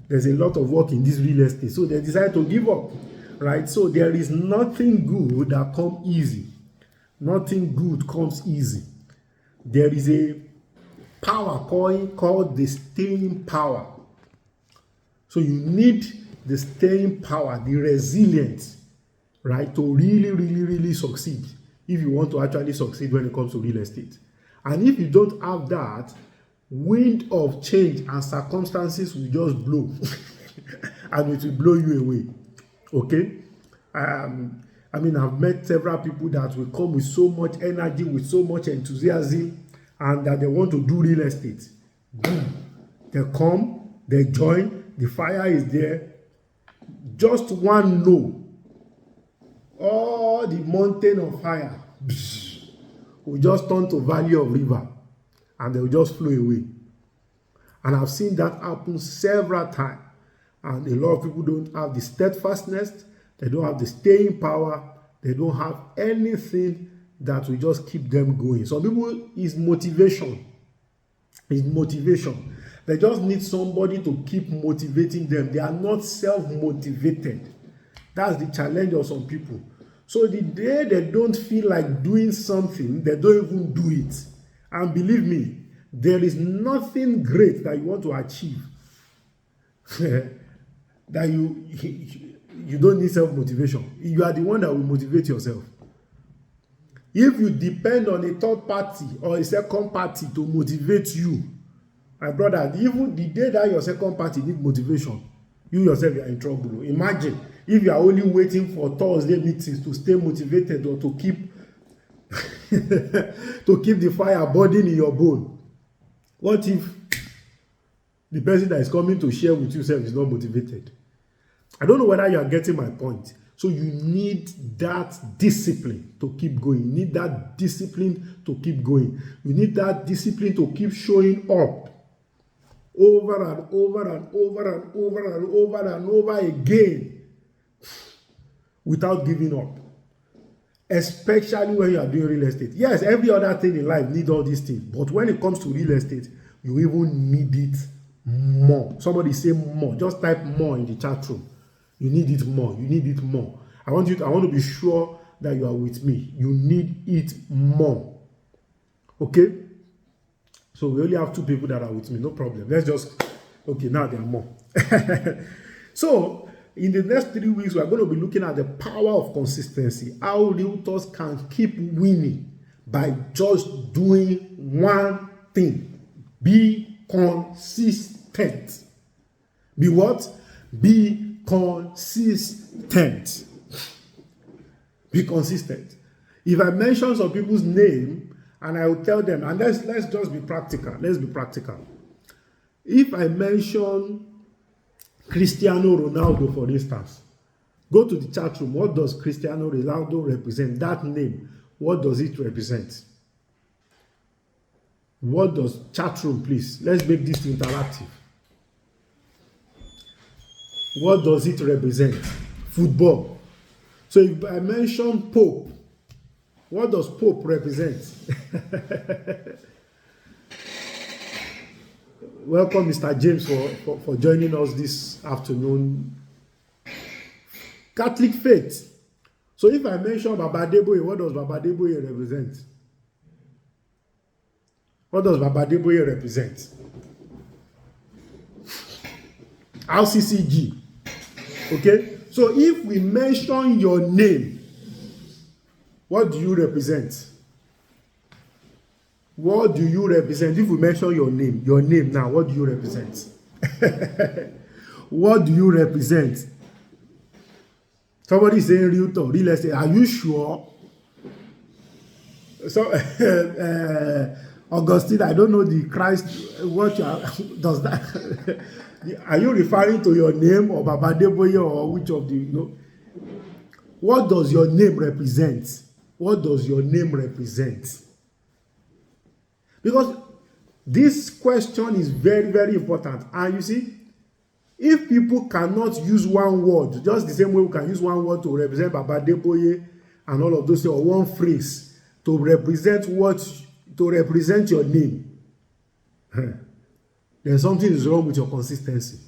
there's a lot of work in this real estate. So they decide to give up, right? So there is nothing good that comes easy. Nothing good comes easy. There is a power called the staying power. So you need the staying power, the resilience, right, to really succeed if you want to actually succeed when it comes to real estate. And if you don't have that, wind of change and circumstances will just blow and it will blow you away. Okay? I've met several people that will come with so much energy, with so much enthusiasm, and that they want to do real estate. Boom. They come, they join, the fire is there. Just one no. All the mountain of fire will just turn to valley of river, and they will just flow away. And I've seen that happen several times. And a lot of people don't have the steadfastness, they don't have the staying power, they don't have anything that will just keep them going. Some people is motivation. It's motivation. They just need somebody to keep motivating them. They are not self-motivated. That's the challenge of some people. So the day they don't feel like doing something, they don't even do it. And believe me, there is nothing great that you want to achieve that you don't need self-motivation. You are the one that will motivate yourself. If you depend on a third party or a second party to motivate you, my brother, even the day that your second party needs motivation, you yourself are in trouble. Imagine if you are only waiting for Thursday meetings to stay motivated or to keep to keep the fire burning in your bone. What if the person that is coming to share with you is not motivated? I don't know whether you are getting my point. So you need that discipline to keep going. You need that discipline to keep going. You need that discipline to keep showing up over and over and over and over and over and over again without giving up. Especially when you are doing real estate. Yes, every other thing in life needs all these things. But when it comes to real estate, you even need it more. Somebody say more. Just type more in the chat room. You need it more. You need it more. I want to be sure that you are with me. You need it more. Okay? So we only have 2 people that are with me. No problem. Okay, now there are more. So, in the next 3 weeks, we are going to be looking at the power of consistency. How realtors can keep winning by just doing one thing. Be consistent. Be what? Be consistent. Be consistent. If I mention some people's name and I will tell them, and let's just be practical. Let's be practical. If I mention Cristiano Ronaldo, for instance, go to the chat room. What does Cristiano Ronaldo represent? That name, what does it represent? What does chat room, please? Let's make this interactive. What does it represent? Football. So if I mention Pope, what does Pope represent? Welcome, Mr. James, for joining us this afternoon. Catholic faith. So if I mention Baba Adeboye, what does Baba Adeboye represent? What does Baba Adeboye represent? RCCG. Okay? So if we mention your name, what do you represent? What do you represent? If we mention your name now, what do you represent? What do you represent? Somebody is saying realtor, real estate. Are you sure? So, Augustine, I don't know the Christ. What does that? Are you referring to your name or Baba Adeboye or which of the? What does your name represent? What does your name represent? Because this question is very, very important. And you see, if people cannot use one word, just the same way we can use one word to represent Baba Adeboye and all of those things, or one phrase to represent your name, then something is wrong with your consistency.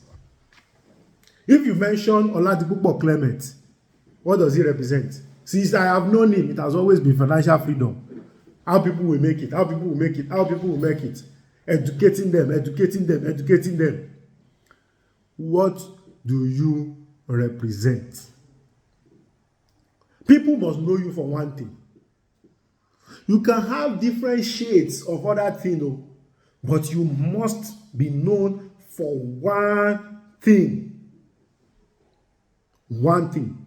If you mention Oladipupo Clement, what does he represent? Since I have known him, it has always been financial freedom. How people will make it, how people will make it, how people will make it. Educating them, educating them, educating them. What do you represent? People must know you for one thing. You can have different shades of other things, but you must be known for one thing. One thing.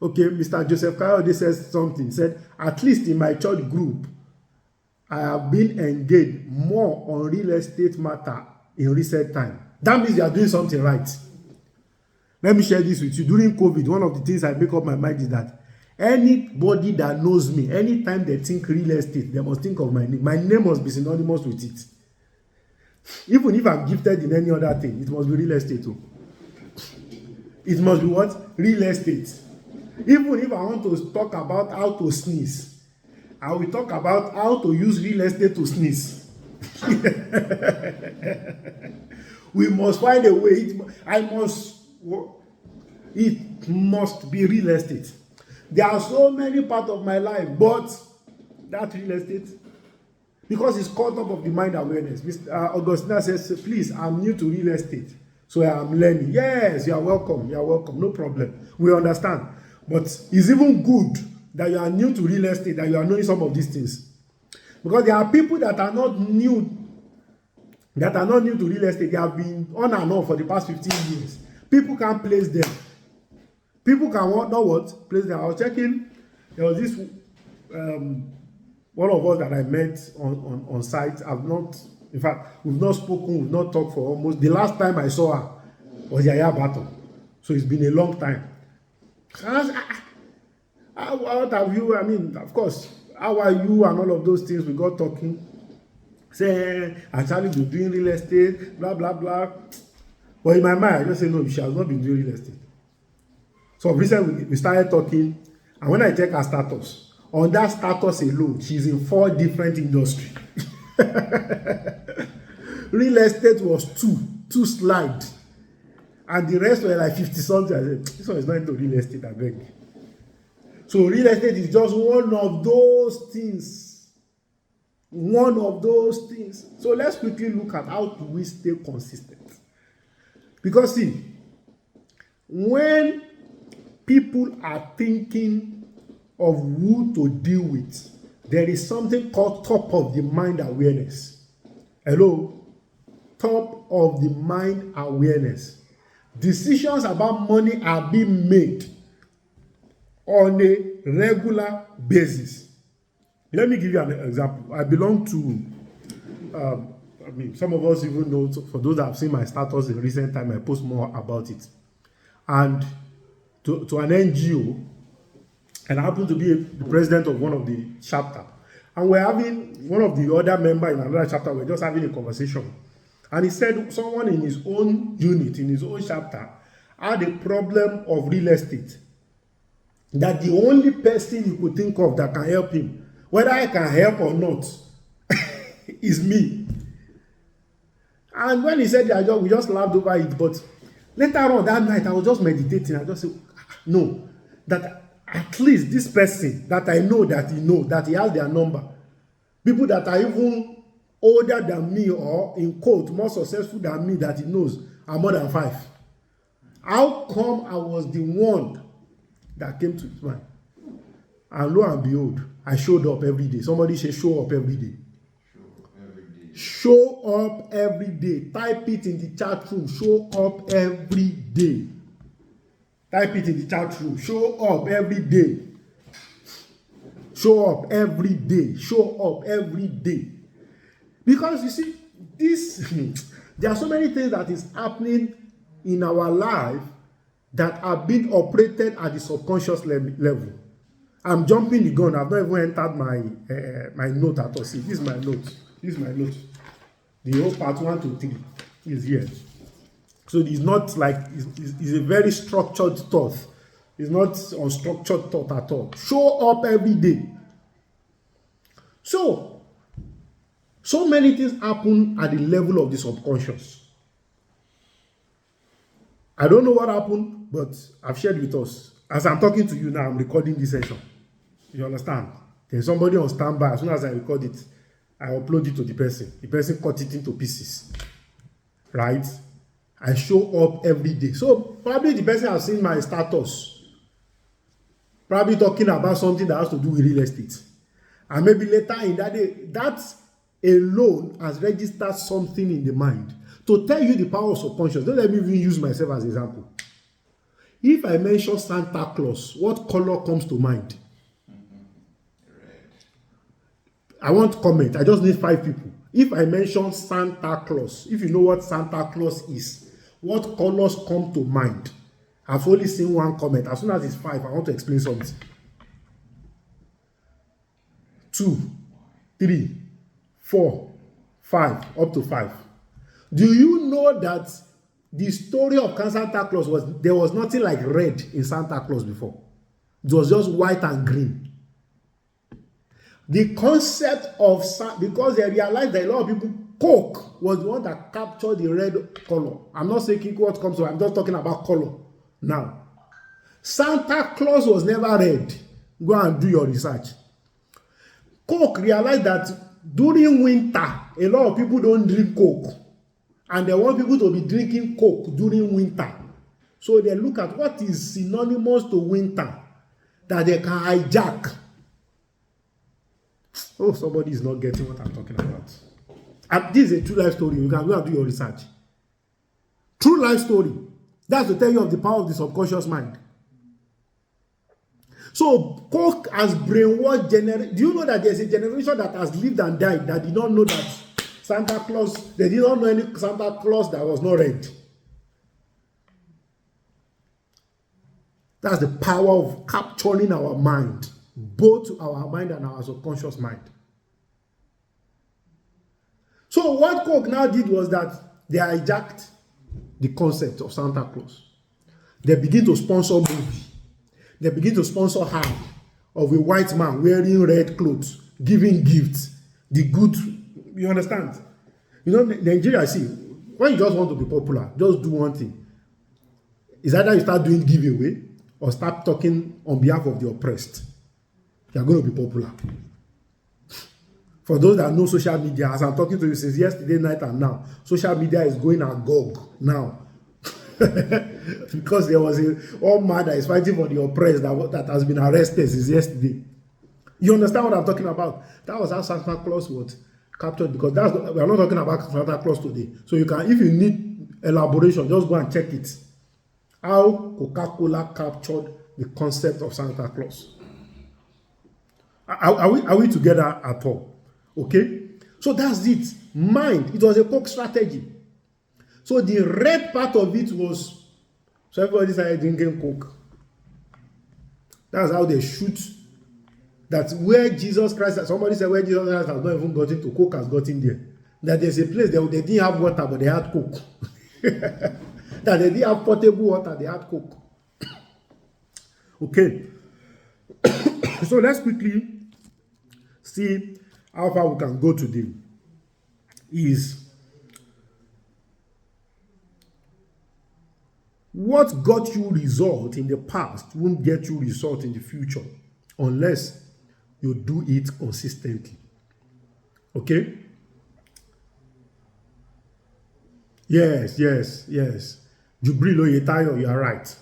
Okay, Mr. Joseph Kayode says something. He said, at least in my church group, I have been engaged more on real estate matter in recent time. That means you are doing something right. Let me share this with you. During COVID, one of the things I make up my mind is that anybody that knows me, anytime they think real estate, they must think of my name. My name must be synonymous with it. Even if I'm gifted in any other thing, it must be real estate too. It must be what? Real estate. Even if I want to talk about how to sneeze, I will talk about how to use real estate to sneeze. We must find a way. It must be real estate. There are so many parts of my life, but that real estate, because it's caught up of the mind awareness. Mr. Augustina says, please, I'm new to real estate, so I'm learning. Yes, you are welcome. You are welcome. No problem. We understand. But it's even good that you are new to real estate, that you are knowing some of these things. Because there are people that are not new to real estate. They have been on and off for the past 15 years. People can't place them. People can place them. I was checking. There was this one of us that I met on site. In fact, we've not spoken, we've not talked for almost. The last time I saw her was Yaya Battle. So it's been a long time. What have you? I mean, of course, how are you and all of those things? We got talking. Say, actually, you're doing real estate, blah, blah, blah. But in my mind, I just say, no, she has not been doing real estate. So recently, we started talking, and when I check her status, on that status alone, she's in 4 different industries. Real estate was two slides, and the rest were like 50 something. I said, this one is not into real estate, I beg. So real estate is just one of those things. One of those things. So let's quickly look at how do we stay consistent. Because see, when people are thinking of who to deal with, there is something called top of the mind awareness. Hello? Top of the mind awareness. Decisions about money are being made on a regular basis. Let me give you an example. I belong to, some of us even know, for those that have seen my status in recent time, I post more about it. And to an NGO, and I happen to be the president of one of the chapter. And we're having, one of the other members in another chapter, we're just having a conversation. And he said someone in his own unit, in his own chapter, had a problem of real estate. That the only person he could think of that can help him, whether I can help or not, is me. And when he said that, we just laughed over it. But later on that night, I was just meditating. I just said, no, that at least this person that I know that he has their number. People that are even older than me, or in quote, more successful than me, that he knows, are more than 5. How come I was the one that came to his mind? And lo and behold, I showed up every day. Somebody say, show up every day. Show up every day. Type it in the chat room. Show up every day. Type it in the chat room. Show up every day. Show up every day. Show up every day. Because you see, there are so many things that is happening in our life that are being operated at the subconscious level. I'm jumping the gun. I've not even entered my note at all. See, this is my note. This is my note. The whole part 1 to 3 is here. So it's not like, it's a very structured thought. It's not unstructured thought at all. Show up every day. So many things happen at the level of the subconscious. I don't know what happened, but I've shared with us. As I'm talking to you now, I'm recording this session. You understand? There's somebody on standby. As soon as I record it, I upload it to the person. The person cut it into pieces. Right? I show up every day. So probably the person has seen my status. Probably talking about something that has to do with real estate. And maybe later in that day, that alone has registered something in the mind to tell you the power of subconscious. Don't let me even use myself as an example. If I mention Santa Claus, what color comes to mind? I want comment. I just need 5 people. If I mention Santa Claus, if you know what Santa Claus is, what colors come to mind? I've only seen 1 comment. As soon as it's 5, I want to explain something. 2, 3, 4, 5, up to 5. Do you know that the story of Santa Claus was there was nothing like red in Santa Claus before? It was just white and green. The concept of because they realized that a lot of people, Coke was the one that captured the red color. I'm not saying what comes to, I'm just talking about color now. Santa Claus was never red. Go and do your research. Coke realized that during winter, a lot of people don't drink Coke. And they want people to be drinking Coke during winter. So they look at what is synonymous to winter that they can hijack. Oh, somebody is not getting what I'm talking about. And this is a true life story. You can go and do your research. True life story. That's to tell you of the power of the subconscious mind. So, Coke has brainwashed generation. Do you know that there's a generation that has lived and died that did not know that Santa Claus, they did not know any Santa Claus that was not red. That's the power of capturing our mind, both our mind and our subconscious mind. So what Coke now did was that they hijacked the concept of Santa Claus. They begin to sponsor movies. They begin to sponsor ad of a white man wearing red clothes, giving gifts. The good, you understand? You know, Nigeria, see, when you just want to be popular, just do one thing. It's either you start doing giveaway or start talking on behalf of the oppressed. You're going to be popular. For those that know social media, as I'm talking to you since yesterday night and now, social media is going agog now. Because there was all man that is fighting for the oppressed that has been arrested since yesterday. You understand what I'm talking about? That was how Santa Claus was captured, because we are not talking about Santa Claus today. So you can, if you need elaboration, just go and check it. How Coca-Cola captured the concept of Santa Claus. Are we together at all? Okay? So that's it. Mind. It was a Coke strategy. So the red part of it was, so everybody started drinking Coke. That's how they shoot. That where Jesus Christ, somebody said where Jesus Christ has not even gotten to, Coke has gotten there. That there's a place they didn't have water, but they had Coke. That they didn't have potable water, they had Coke. Okay. So let's quickly see how far we can go today. Is what got you result in the past won't get you result in the future unless you do it consistently. Okay? Yes. Jubril Oyetayo, you are right.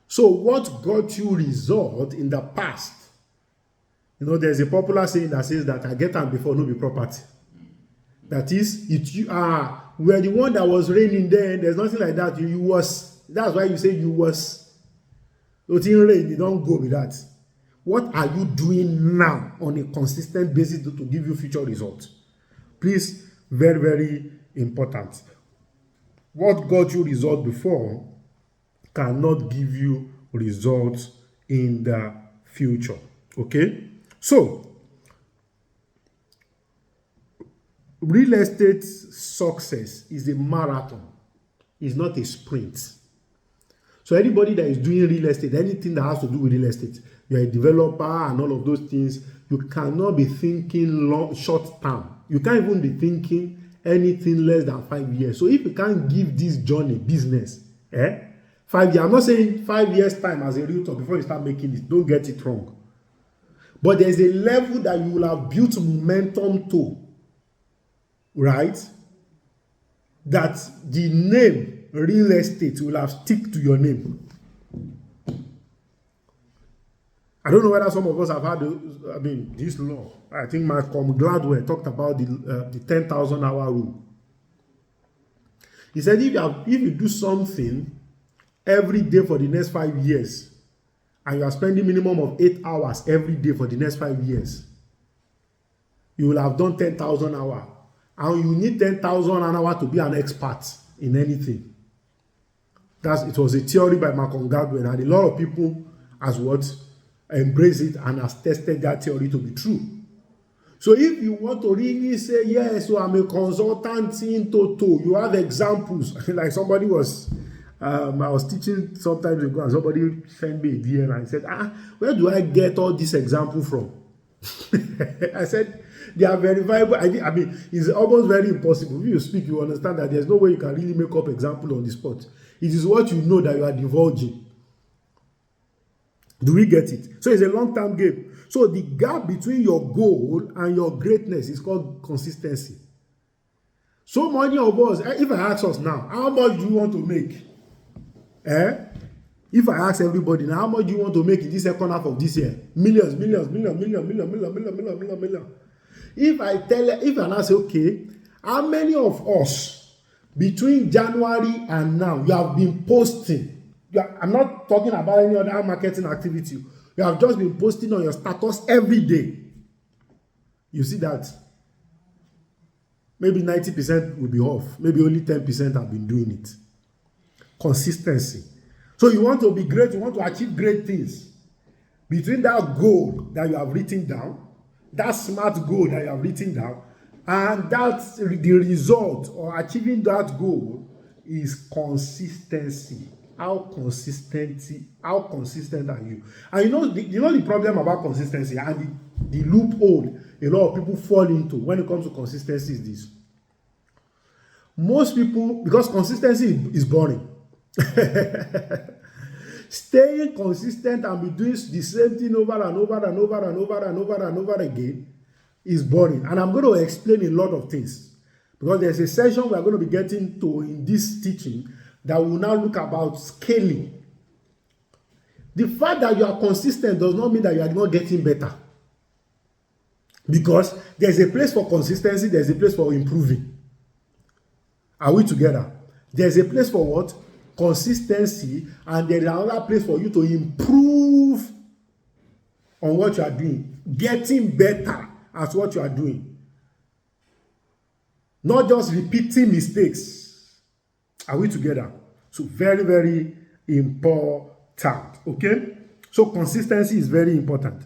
So what got you result in the past? You know, there's a popular saying that says that I get them before no be property. That is, we are the one that was reigning there. There's nothing like that. You was. That's why you say you was. You didn't reign. You don't go with that. What are you doing now on a consistent basis to give you future results? Please, very, very important. What got you result before cannot give you results in the future. Okay? So, real estate success is a marathon. It's not a sprint. So anybody that is doing real estate, anything that has to do with real estate, you're a developer and all of those things, you cannot be thinking short term. You can't even be thinking anything less than 5 years. So if you can't give this journey business, 5 years. I'm not saying 5 years time as a realtor before you start making it. Don't get it wrong. But there's a level that you will have built momentum to, right? That the name real estate will have stick to your name. I don't know whether some of us have had, this law. I think Malcolm Gladwell talked about the 10,000 hour rule. He said if you do something every day for the next 5 years, and you are spending minimum of 8 hours every day for the next 5 years, you will have done 10,000 hours. And you need 10,000 an hour to be an expert in anything. It was a theory by Malcolm Gladwell, and a lot of people embrace it and has tested that theory to be true. So if you want to really say, yes, so I'm a consultant in Toto, you have examples. Like somebody was, I was teaching some time ago, and somebody sent me a DM and said, where do I get all these examples from? I said, they are verifiable. It's almost very impossible. If you speak, you understand that there's no way you can really make up example on the spot. It is what you know that you are divulging. Do we get it? So it's a long-term game. So the gap between your goal and your greatness is called consistency. So many of us, if I ask us now, how much do you want to make? If I ask everybody now, how much do you want to make in this second half of this year? Millions. If I say, okay, how many of us between January and now you have been posting? I'm not talking about any other marketing activity. You have just been posting on your status every day. You see that maybe 90% will be off. Maybe only 10% have been doing it. Consistency. So you want to be great, you want to achieve great things. Between that goal that you have written down, that smart goal that you have written down, and the result or achieving that goal is consistency. How consistent are you? And you know the problem about consistency and the loophole a lot of people fall into when it comes to consistency is this. Most people, because consistency is boring. Staying consistent and be doing the same thing over and over again is boring. And I'm going to explain a lot of things, because there's a session we are going to be getting to in this teaching that will now look about scaling. The fact that you are consistent does not mean that you are not getting better, because there's a place for consistency, there's a place for improving. Are we together? There's a place for what? Consistency, and there's another place for you to improve on what you are doing, getting better at what you are doing, not just repeating mistakes. Are we together? So very, very important. Okay? So consistency is very important.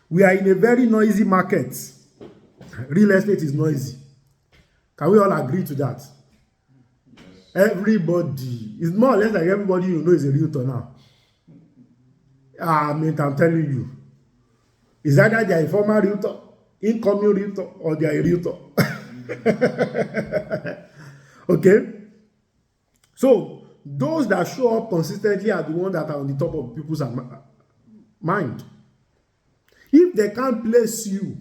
We are in a very noisy market. Real estate is noisy. Can we all agree to that? Everybody, it's more or less like everybody you know is a realtor now. I'm telling you. It's either they are a former realtor, incoming realtor, or they are a realtor. Okay? So, those that show up consistently are the ones that are on the top of people's mind. If they can't place you,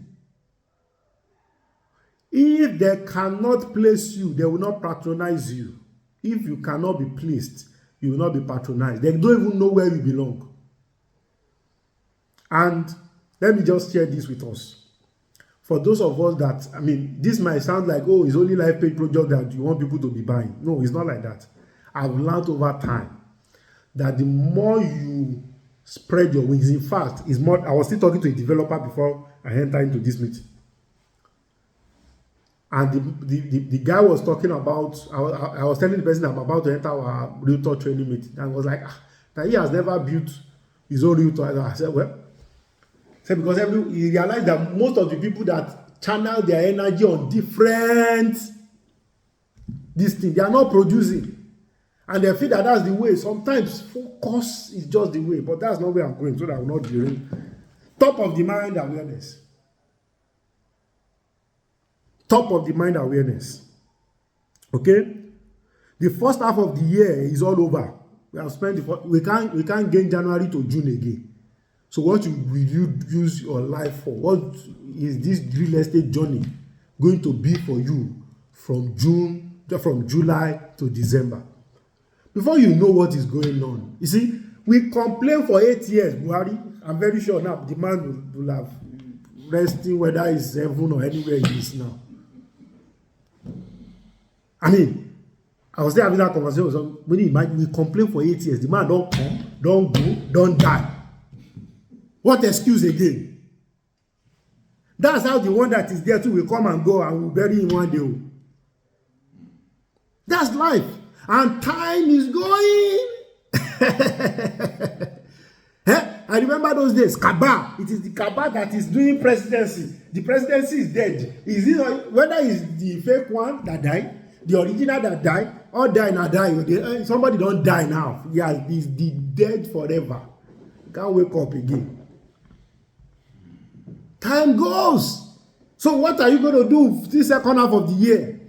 if they cannot place you, they will not patronize you. If you cannot be placed, you will not be patronized. They don't even know where you belong. And let me just share this with us. For those of us that, this might sound like, oh, it's only life page project that you want people to be buying. No, it's not like that. I've learned over time that the more you spread your wings, in fact, is more. I was still talking to a developer before I entered into this meeting. And the guy was talking about, I was telling the person I'm about to enter our realtor training meeting, and was like, that he has never built his own realtor. I said, well, because he realized that most of the people that channel their energy on different this thing, they are not producing. And they feel that that's the way. Sometimes focus is just the way, but that's not where I'm going, so that I will not derail. Top of the mind awareness. Top of the mind awareness. Okay? The first half of the year is all over. We have spent we can't gain January to June again. So what will you use your life for? What is this real estate journey going to be for you from July to December? Before you know what is going on, you see, we complain for 8 years, Buhari. I'm very sure now the man will have resting whether it's heaven or anywhere he is now. I mean, I was there having that conversation with someone. When you imagine, we complain for 8 years, the man don't come, don't go, don't die. What excuse again? That's how the one that is there too will come and go and will bury him one day. That's life. And time is going. I remember those days, Kaba. It is the Kaba that is doing presidency. The presidency is dead. Is it whether it's the fake one that died, the original that died, or die now die? Somebody don't die now. Yeah, he's dead forever. Can't wake up again. Time goes. So what are you going to do this second half of the year?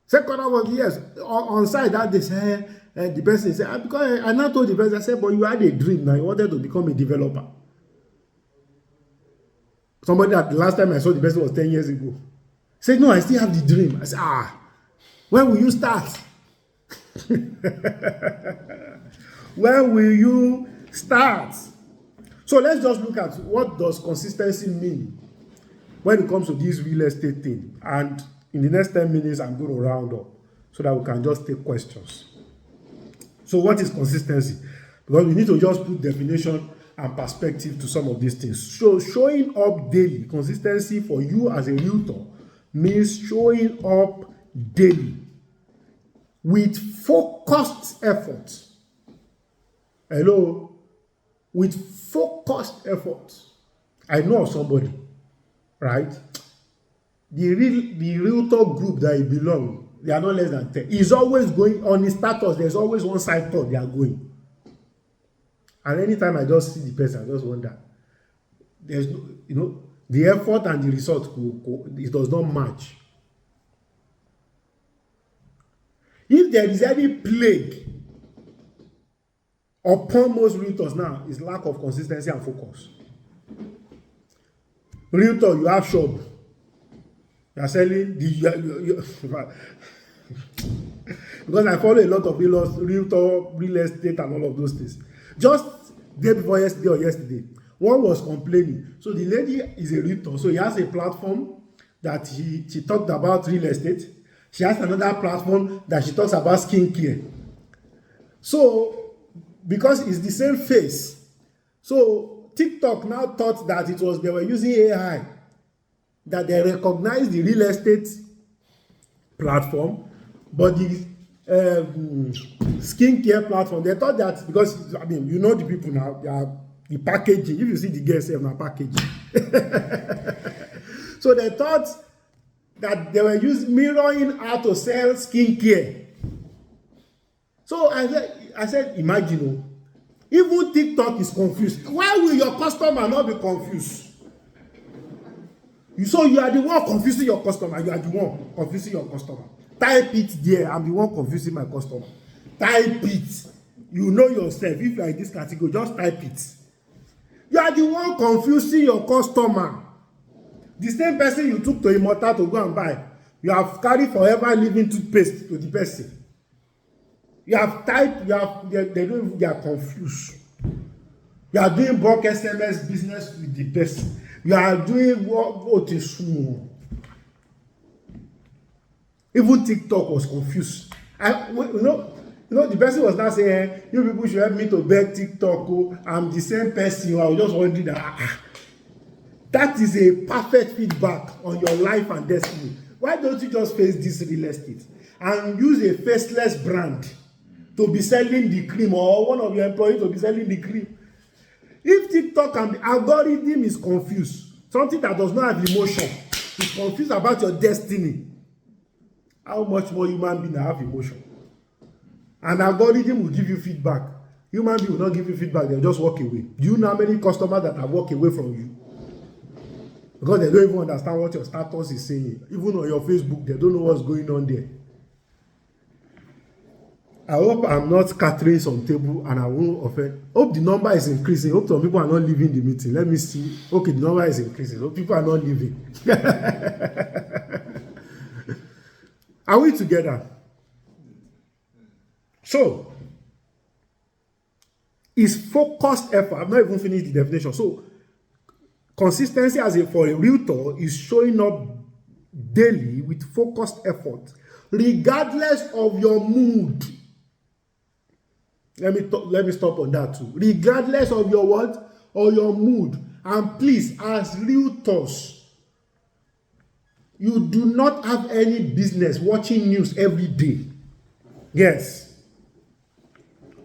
Second half of the year, on side that they say, the person said, because I now told the person, I said, but you had a dream now, you wanted to become a developer. Somebody that the last time I saw the person was 10 years ago. Said, no, I still have the dream. I said, when will you start? When will you start? So let's just look at what does consistency mean when it comes to this real estate thing. And in the next 10 minutes, I'm going to round up so that we can just take questions. So what is consistency? Because we need to just put definition and perspective to some of these things. So showing up daily, consistency for you as a realtor means showing up daily with focused effort. Hello? With focused effort. I know of somebody, right? The realtor group that he belongs, they are not less than 10. He's always going on his status. There's always one side thought they are going. And anytime I just see the person, I just wonder. There's no, the effort and the result, it does not match. If there is any plague upon most realtors now, is lack of consistency and focus. Realtor, you have shop. You are selling because I follow a lot of realtor, real estate, and all of those things. Just day before yesterday or yesterday, one was complaining. So the lady is a realtor, so he has a platform that she talked about real estate. She has another platform that she talks about skincare. So because it's the same face, so TikTok now thought that they were using AI, that they recognize the real estate platform, but the skincare platform, they thought that, because I mean, you know the people now, they are the packaging. If you see the girls have now packaging, so they thought that they were mirroring how to sell skincare. So I said, imagine, even TikTok is confused. Why will your customer not be confused? So you are the one confusing your customer. You are the one confusing your customer. Type it there. I'm the one confusing my customer. Type it. You know yourself. If you are in this category, just type it. You are the one confusing your customer. The same person you took to Immortal to go and buy, you have carried forever living toothpaste to the person. You have typed, they are confused. You are doing bulk SMS business with the person. You are doing what is small. Even TikTok was confused. You know, the person was now saying, you people should help me to beg TikTok. Oh, I'm the same person. I was just wondering that. That is a perfect feedback on your life and destiny. Why don't you just face this real estate and use a faceless brand to be selling the cream, or one of your employees to be selling the cream? If TikTok and the algorithm is confused, something that does not have emotion, is confused about your destiny, how much more human being have emotion? An algorithm will give you feedback. Human being will not give you feedback, they'll just walk away. Do you know how many customers that have walked away from you? Because they don't even understand what your status is saying. Even on your Facebook, they don't know what's going on there. I hope I'm not scattering some table and I won't offend. Hope the number is increasing. Hope some people are not leaving the meeting. Let me see. Okay, the number is increasing. Hope people are not leaving. Are we together? So, is focused effort. I've not even finished the definition. So, consistency for a realtor is showing up daily with focused effort, regardless of your mood. Let me stop on that too. Regardless of your what or your mood. And please, as realtors, you do not have any business watching news every day. Yes.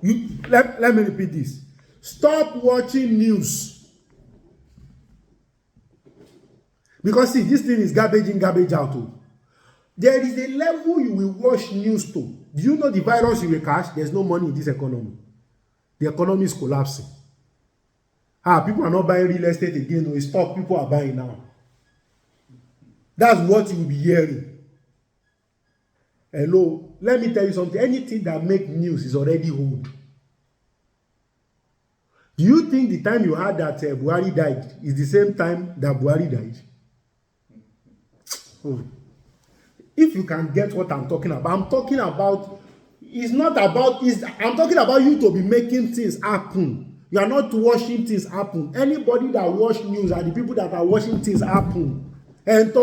Let me repeat this. Stop watching news. Because see, this thing is garbage in, garbage out too. There is a level you will watch news to. Do you know the virus you will catch? There's no money in this economy. The economy is collapsing. People are not buying real estate again. No, it's stock people are buying now. That's what you will be hearing. Hello, let me tell you something. Anything that makes news is already old. Do you think the time you heard that Buhari died is the same time that Buhari died? Oh. If you can get what I'm talking about, I'm talking about you to be making things happen. You are not watching things happen. Anybody that watch news are the people that are watching things happen. And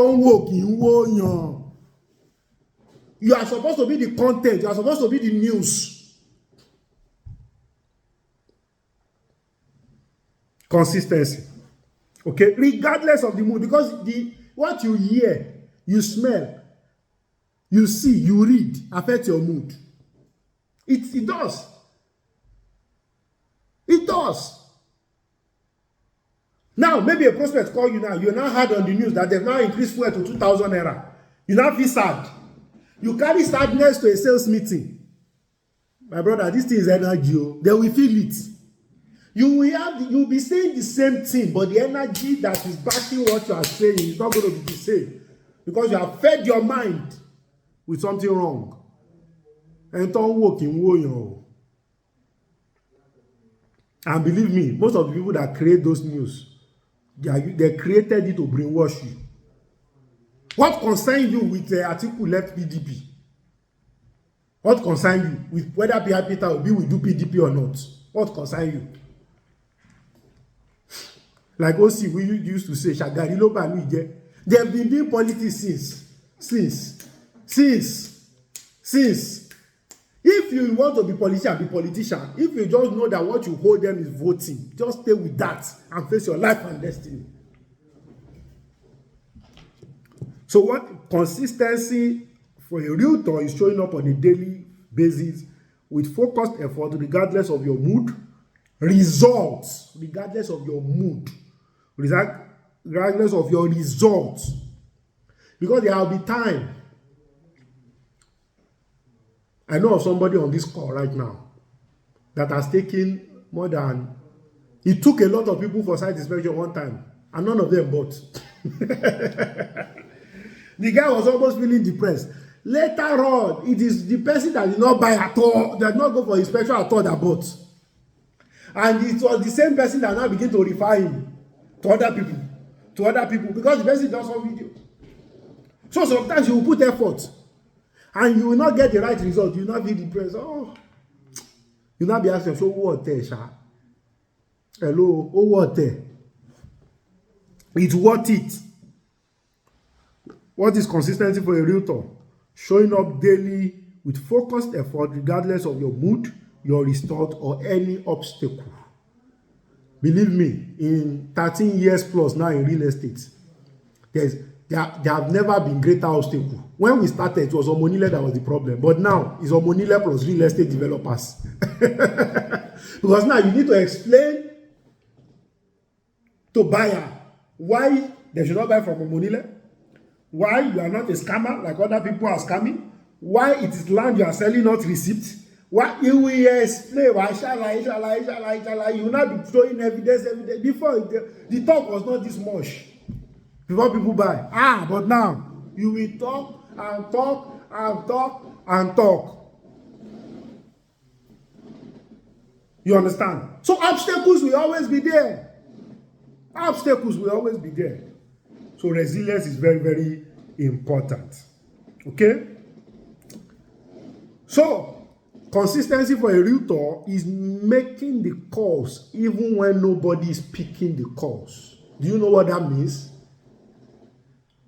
you are supposed to be the content. You are supposed to be the news. Consistency. Okay, regardless of the mood, because what you hear, you smell, you see, you read, affect your mood. It does. It does. Now, maybe a prospect call you now. You now heard on the news that they've now increased fuel to 2,000 naira. You now feel sad. You carry sadness to a sales meeting. My brother, this thing is energy. They will feel it. You will be saying the same thing, but the energy that is backing what you are saying is not going to be the same. Because you have fed your mind with something wrong. And believe me, most of the people that create those news, they created it to brainwash you. What concerns you with the article left PDP? What concerns you with whether Peter Obi will do PDP or not? What concerns you? Like OC, we used to say, Shagari Loba Luije. They have been doing politics since. If you want to be politician, be politician. If you just know that what you hold them is voting, just stay with that and face your life and destiny. So what consistency for a realtor is showing up on a daily basis with focused effort regardless of your mood, results regardless of your mood, regardless of your results. Because there will be time. I know of somebody on this call right now that has taken more than... It took a lot of people for site inspection one time, and none of them bought. The guy was almost feeling depressed. Later on, it is the person that did not buy at all, that did not go for inspection at all, that bought. And it was the same person that now began to refer him to other people, because the person does some video. So sometimes you will put effort, and you will not get the right result. You will not be depressed. Oh, you will not be asking, so what there, Sha? Hello, oh, what there? It's worth it. What is consistency for a realtor? Showing up daily with focused effort regardless of your mood, your result, or any obstacle. Believe me, in 13 years plus now in real estate, there have never been greater obstacles. When we started, it was Omonile that was the problem. But now, it's Omonile plus real estate developers. Because now you need to explain to buyer why they should not buy from Omonile, why you are not a scammer like other people are scamming, why it is land you are selling, not receipt. Why you will explain, why inshallah, you will not be throwing evidence. Before, the talk was not this much. Before people buy. But now, you will talk and talk and talk and talk. You understand? So obstacles will always be there. Obstacles will always be there. So resilience is very, very important. Okay? So consistency for a realtor is making the calls even when nobody is picking the calls. Do you know what that means?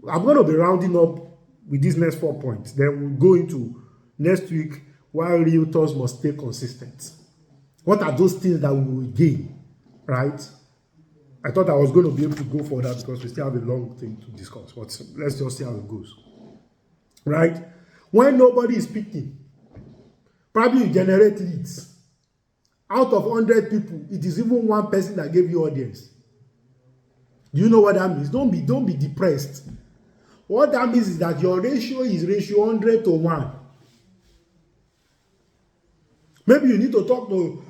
I'm going to be rounding up with these next 4 points. Then we'll go into next week why realtors must stay consistent. What are those things that we will gain, right? I thought I was going to be able to go for that because we still have a long thing to discuss, but let's just see how it goes, right? When nobody is speaking, probably you generate leads. Out of 100 people, it is even one person that gave you audience. Do you know what that means? Don't be depressed. What that means is that your ratio is ratio 100 to 1. Maybe you need to talk to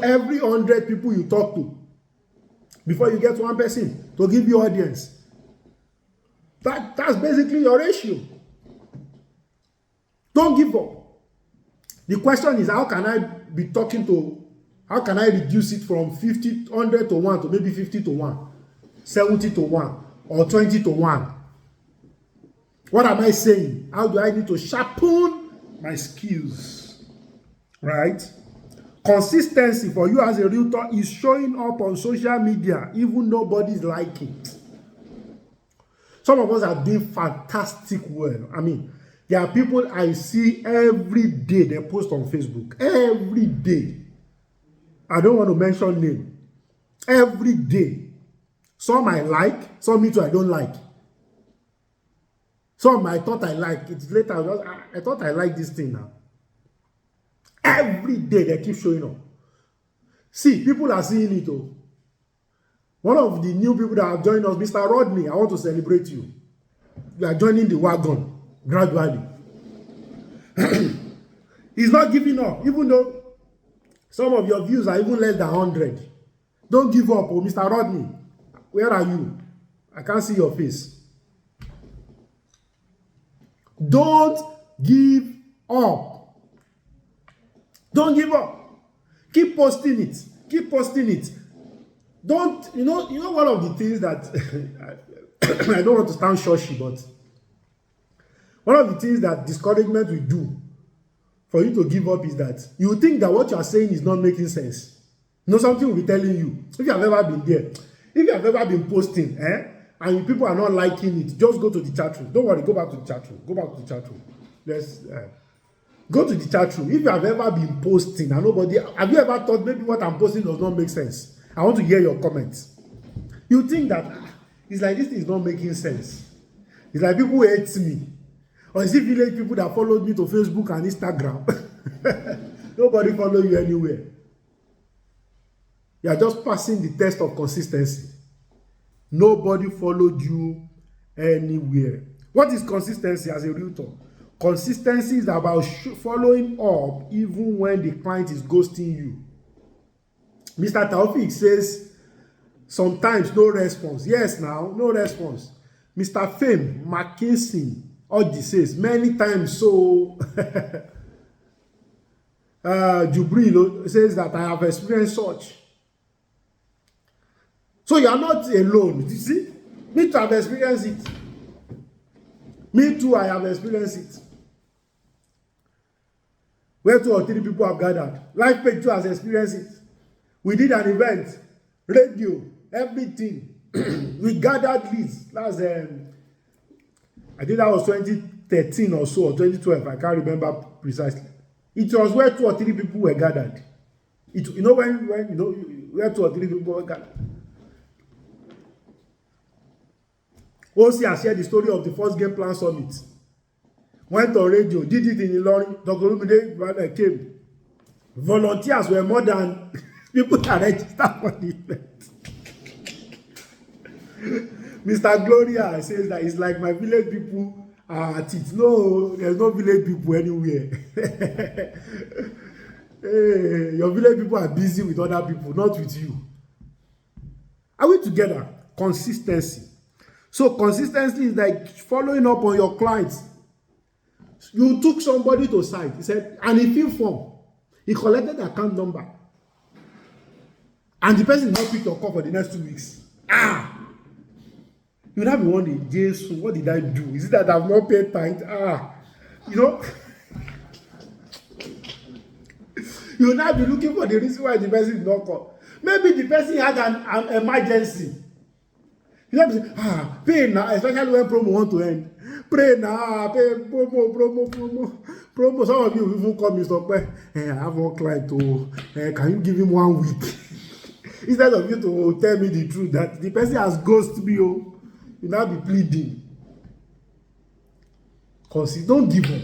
every 100 people you talk to before you get one person to give you audience. That's basically your ratio. Don't give up. The question is, how can I reduce it from 100 to 1 to maybe 50 to 1, 70 to 1, or 20 to 1? What am I saying? How do I need to sharpen my skills? Right? Consistency for you as a realtor is showing up on social media, even nobody's liking it. Some of us are doing fantastic well. I mean, there are people I see every day, they post on Facebook. Every day. I don't want to mention name. Every day. Some I like, some me too I don't like. Some I thought I like. It's later, I thought I like this thing now. Every day they keep showing up. See, people are seeing it. Oh. One of the new people that have joined us, Mr. Rodney, I want to celebrate you. You are joining the wagon gradually. He's not giving up, even though some of your views are even less than 100. Don't give up, oh, Mr. Rodney. Where are you? I can't see your face. Don't give up. Don't give up. Keep posting it. Keep posting it. Don't, you know one of the things that I don't want to sound shoshy, but one of the things that discouragement will do for you to give up is that you think that what you are saying is not making sense. You know, something will be telling you. If you have ever been there, if you have ever been posting, and people are not liking it, just go to the chat room. Don't worry, go back to the chat room. Go back to the chat room. Let's go to the chat room. If you have ever been posting and nobody, have you ever thought maybe what I'm posting does not make sense? I want to hear your comments. You think that it's like this thing is not making sense. It's like people hate me. Or is it village people that followed me to Facebook and Instagram? Nobody follow you anywhere. You are just passing the test of consistency. Nobody followed you anywhere. What is consistency as a realtor? Consistency is about following up even when the client is ghosting you. Mr. Taufik says, sometimes no response. Yes, now, no response. Mr. Fame McKinsey Oji says, many times so. Jubril says that I have experienced such. So you are not alone. You see? Me too, I have experienced it. Me too, I have experienced it. Where 2 or 3 people have gathered. Life Page 2 has experienced it. We did an event, radio, everything. We gathered leads. That's I think that was 2013 or so, or 2012. I can't remember precisely. It was where 2 or 3 people were gathered. When you know where 2 or 3 people were gathered. OC has shared the story of the first game plan summit. Went on radio, did it in Ilorin. Dr. Lumide came. Volunteers were more than people that registered for the event. Mr. Gloria says that it's like my village people are at it. No, there's no village people anywhere. Hey, your village people are busy with other people, not with you. Are we together? Consistency. So consistency is like following up on your clients. You took somebody to site. He said, and he filled form. He collected the account number. and the person did not pick your call for the next 2 weeks. You will not be wondering, Jesus, what did I do? Is it that I've not paid tithe? You know, you will not be looking for the reason why the person did not call. Maybe the person had an emergency. You know, pay now, especially when promo want to end. Pray now, pay promo. Some of you even call me, stop. I have one client to, can you give him 1 week? Instead of you to tell me the truth that the person has ghosted me, you now be pleading. Because don't give up.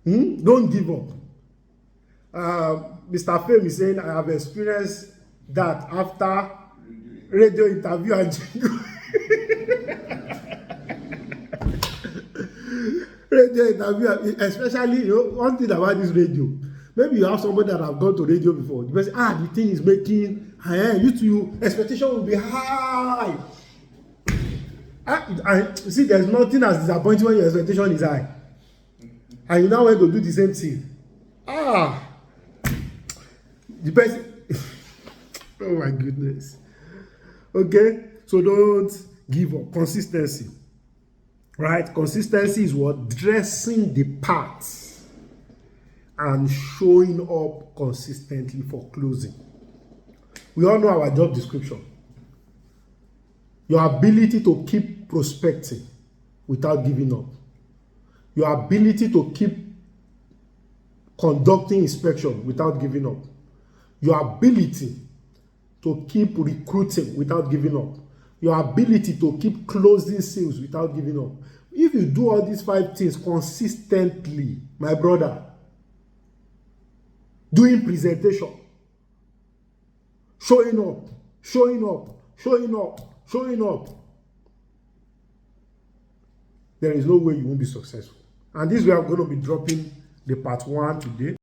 Don't give up. Mr. Fame is saying, I have experienced that after radio interview and jingle. Radio interview, especially, you know, one thing about this radio. Maybe you have somebody that have gone to radio before. The person, the thing is making, you expectation will be high. See, there's nothing as disappointing when your expectation is high. And you now want to do the same thing. The person, oh my goodness. Okay, so don't give up. Consistency. Right? Consistency is what? Dressing the parts and showing up consistently for closing. We all know our job description. Your ability to keep prospecting without giving up. Your ability to keep conducting inspection without giving up. Your ability to keep recruiting without giving up. Your ability to keep closing sales without giving up. If you do all these 5 things consistently, my brother, doing presentation, showing up, there is no way you won't be successful. And this way I'm going to be dropping the part 1 today.